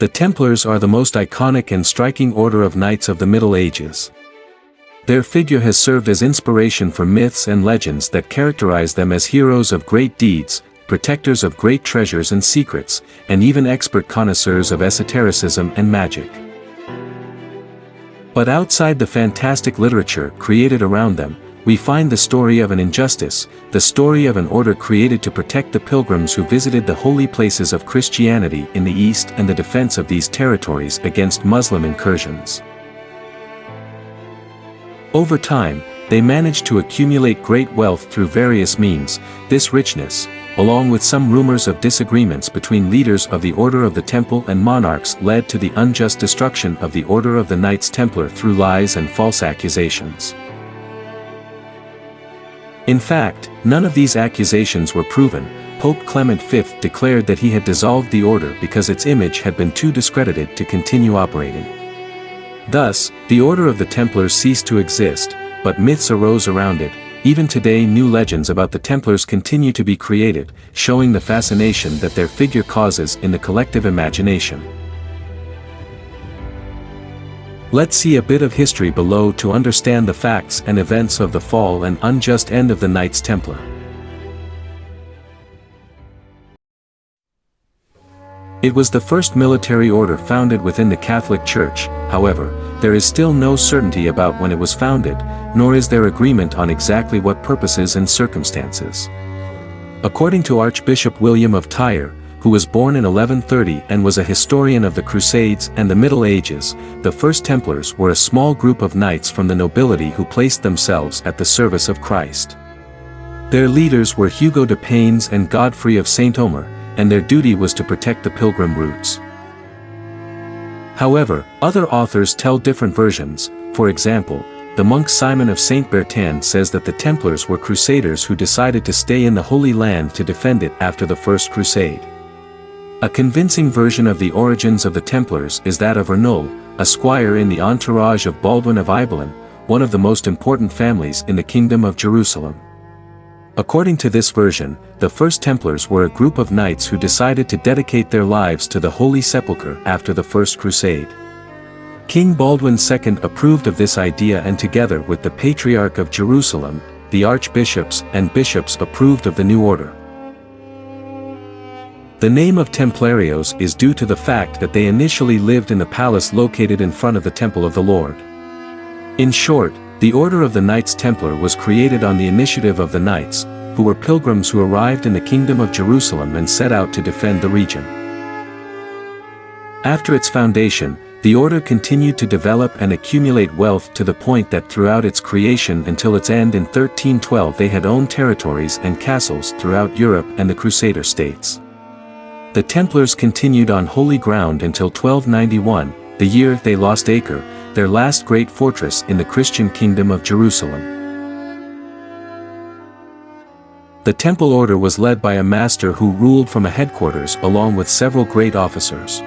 The Templars are the most iconic and striking order of knights of the Middle Ages. Their figure has served as inspiration for myths and legends that characterize them as heroes of great deeds, protectors of great treasures and secrets, and even expert connoisseurs of esotericism and magic. But outside the fantastic literature created around them, we find the story of an injustice, the story of an order created to protect the pilgrims who visited the holy places of Christianity in the East and the defense of these territories against Muslim incursions. Over time, they managed to accumulate great wealth through various means. This richness, along with some rumors of disagreements between leaders of the Order of the Temple and monarchs, led to the unjust destruction of the Order of the Knights Templar through lies and false accusations. In fact, none of these accusations were proven. Pope Clement V declared that he had dissolved the order because its image had been too discredited to continue operating. Thus, the Order of the Templars ceased to exist, but myths arose around it. Even today, new legends about the Templars continue to be created, showing the fascination that their figure causes in the collective imagination. Let's see a bit of history below to understand the facts and events of the fall and unjust end of the Knights Templar. It was the first military order founded within the Catholic Church. However, there is still no certainty about when it was founded, nor is there agreement on exactly what purposes and circumstances. According to Archbishop William of Tyre, who was born in 1130 and was a historian of the Crusades and the Middle Ages, the first Templars were a small group of knights from the nobility who placed themselves at the service of Christ. Their leaders were Hugo de Payens and Godfrey of Saint-Omer, and their duty was to protect the pilgrim routes. However, other authors tell different versions. For example, the monk Simon of Saint Bertin says that the Templars were crusaders who decided to stay in the Holy Land to defend it after the First Crusade. A convincing version of the origins of the Templars is that of Ernol, a squire in the entourage of Baldwin of Ibelin, one of the most important families in the Kingdom of Jerusalem. According to this version, the first Templars were a group of knights who decided to dedicate their lives to the Holy Sepulchre after the First Crusade. King Baldwin II approved of this idea, and together with the Patriarch of Jerusalem, the archbishops and bishops approved of the new order. The name of Templarios is due to the fact that they initially lived in the palace located in front of the Temple of the Lord. In short, the Order of the Knights Templar was created on the initiative of the knights, who were pilgrims who arrived in the Kingdom of Jerusalem and set out to defend the region. After its foundation, the order continued to develop and accumulate wealth to the point that throughout its creation until its end in 1312 they had owned territories and castles throughout Europe and the Crusader states. The Templars continued on holy ground until 1291, the year they lost Acre, their last great fortress in the Christian Kingdom of Jerusalem. The Temple order was led by a master who ruled from a headquarters along with several great officers.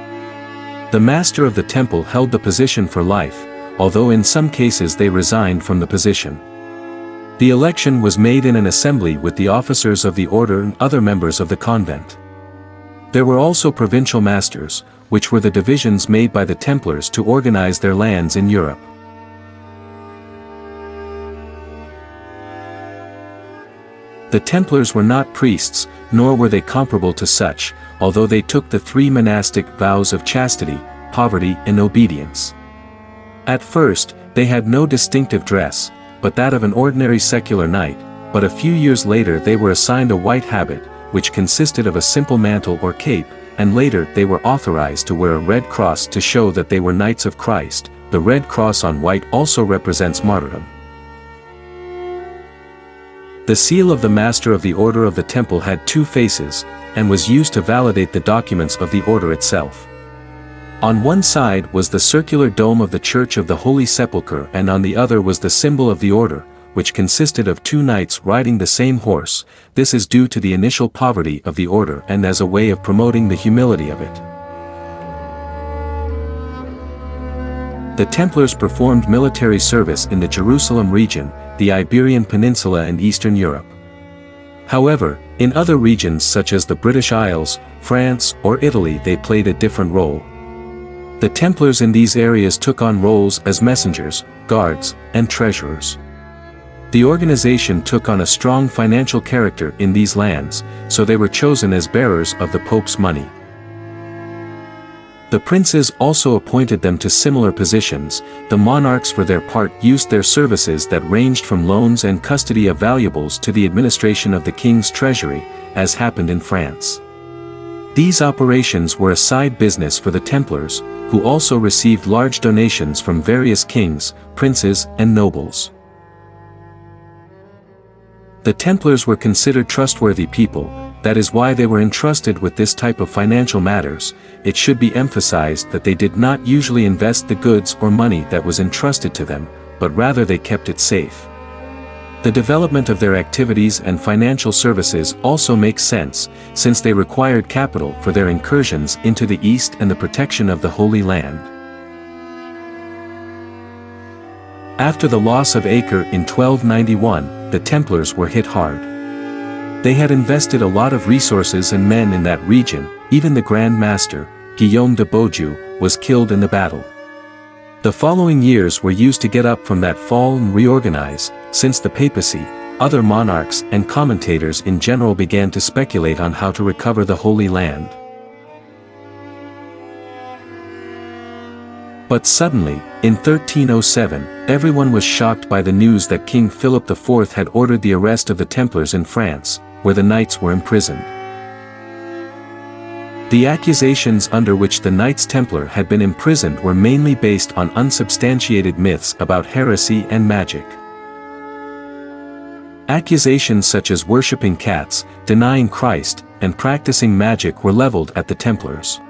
The master of the temple held the position for life, although in some cases they resigned from the position. The election was made in an assembly with the officers of the order and other members of the convent. There were also provincial masters, which were the divisions made by the Templars to organize their lands in Europe. The Templars were not priests, nor were they comparable to such, although they took the three monastic vows of chastity, poverty and obedience. At first, they had no distinctive dress, but that of an ordinary secular knight, but a few years later they were assigned a white habit, which consisted of a simple mantle or cape, and later they were authorized to wear a red cross to show that they were Knights of Christ. The red cross on white also represents martyrdom. The seal of the Master of the Order of the Temple had two faces, and was used to validate the documents of the order itself. On one side was the circular dome of the Church of the Holy Sepulchre, and on the other was the symbol of the order, which consisted of two knights riding the same horse. This is due to the initial poverty of the order and as a way of promoting the humility of it. The Templars performed military service in the Jerusalem region, the Iberian Peninsula and Eastern Europe. However, in other regions such as the British Isles, France, or Italy they played a different role. The Templars in these areas took on roles as messengers, guards, and treasurers. The organization took on a strong financial character in these lands, so they were chosen as bearers of the Pope's money. The princes also appointed them to similar positions. The monarchs for their part used their services that ranged from loans and custody of valuables to the administration of the king's treasury, as happened in France. These operations were a side business for the Templars, who also received large donations from various kings, princes, and nobles. The Templars were considered trustworthy people. That is why they were entrusted with this type of financial matters. It should be emphasized that they did not usually invest the goods or money that was entrusted to them, but rather they kept it safe. The development of their activities and financial services also makes sense, since they required capital for their incursions into the East and the protection of the Holy Land. After the loss of Acre in 1291, the Templars were hit hard. They had invested a lot of resources and men in that region. Even the Grand Master, Guillaume de Beaujeu, was killed in the battle. The following years were used to get up from that fall and reorganize. Since the papacy, other monarchs and commentators in general began to speculate on how to recover the Holy Land. But suddenly, in 1307, everyone was shocked by the news that King Philip IV had ordered the arrest of the Templars in France, where the knights were imprisoned. The accusations under which the Knights Templar had been imprisoned were mainly based on unsubstantiated myths about heresy and magic. Accusations such as worshipping cats, denying Christ, and practicing magic were leveled at the Templars.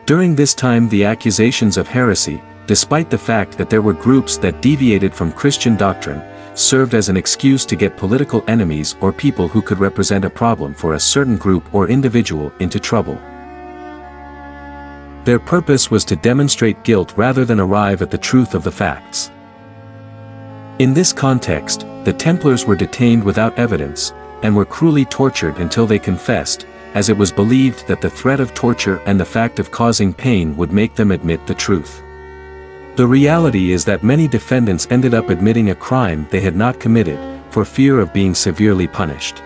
During this time, the accusations of heresy, despite the fact that there were groups that deviated from Christian doctrine, served as an excuse to get political enemies or people who could represent a problem for a certain group or individual into trouble. Their purpose was to demonstrate guilt rather than arrive at the truth of the facts. In this context, the Templars were detained without evidence, and were cruelly tortured until they confessed, as it was believed that the threat of torture and the fact of causing pain would make them admit the truth. The reality is that many defendants ended up admitting a crime they had not committed, for fear of being severely punished.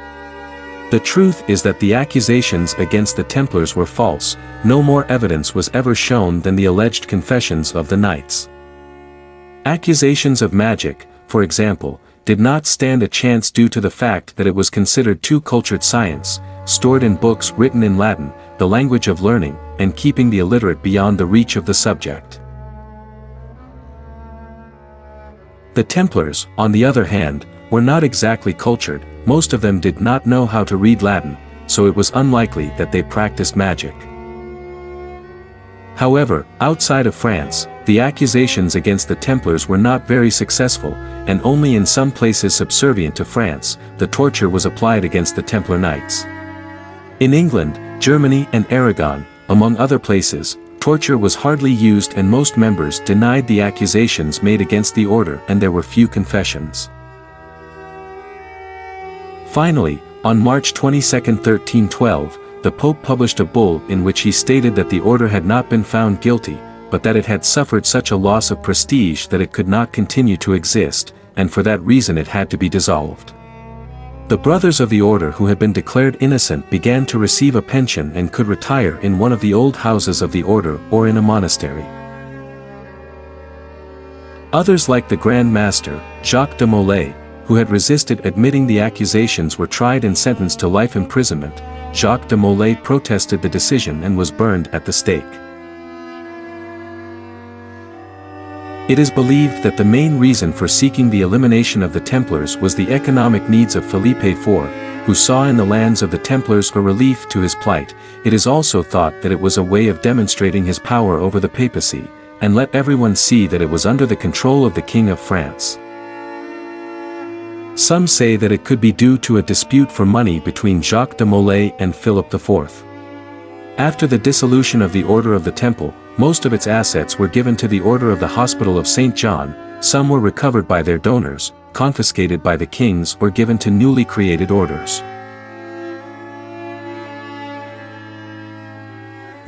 The truth is that the accusations against the Templars were false. No more evidence was ever shown than the alleged confessions of the knights. Accusations of magic, for example, did not stand a chance due to the fact that it was considered too cultured science, stored in books written in Latin, the language of learning, and keeping the illiterate beyond the reach of the subject. The Templars, on the other hand, were not exactly cultured. Most of them did not know how to read Latin, so it was unlikely that they practiced magic. However, outside of France, the accusations against the Templars were not very successful, and only in some places subservient to France, the torture was applied against the Templar Knights. In England, Germany and Aragon, among other places, torture was hardly used and most members denied the accusations made against the order, and there were few confessions. Finally, on March 22, 1312, the Pope published a bull in which he stated that the order had not been found guilty, but that it had suffered such a loss of prestige that it could not continue to exist, and for that reason it had to be dissolved. The brothers of the order who had been declared innocent began to receive a pension and could retire in one of the old houses of the order or in a monastery. Others like the Grand Master, Jacques de Molay, who had resisted admitting the accusations, were tried and sentenced to life imprisonment. Jacques de Molay protested the decision and was burned at the stake. It is believed that the main reason for seeking the elimination of the Templars was the economic needs of Philippe IV, who saw in the lands of the Templars a relief to his plight. It is also thought that it was a way of demonstrating his power over the papacy, and let everyone see that it was under the control of the King of France. Some say that it could be due to a dispute for money between Jacques de Molay and Philip IV. After the dissolution of the Order of the Temple, most of its assets were given to the Order of the Hospital of St. John. Some were recovered by their donors, confiscated by the kings, or given to newly created orders.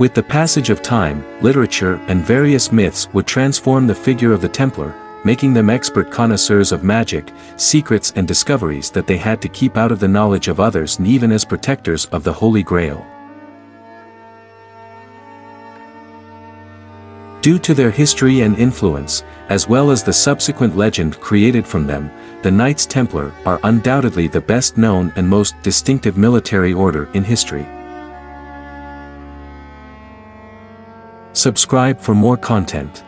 With the passage of time, literature and various myths would transform the figure of the Templar, making them expert connoisseurs of magic, secrets and discoveries that they had to keep out of the knowledge of others, and even as protectors of the Holy Grail. Due to their history and influence, as well as the subsequent legend created from them, the Knights Templar are undoubtedly the best known and most distinctive military order in history. Subscribe for more content.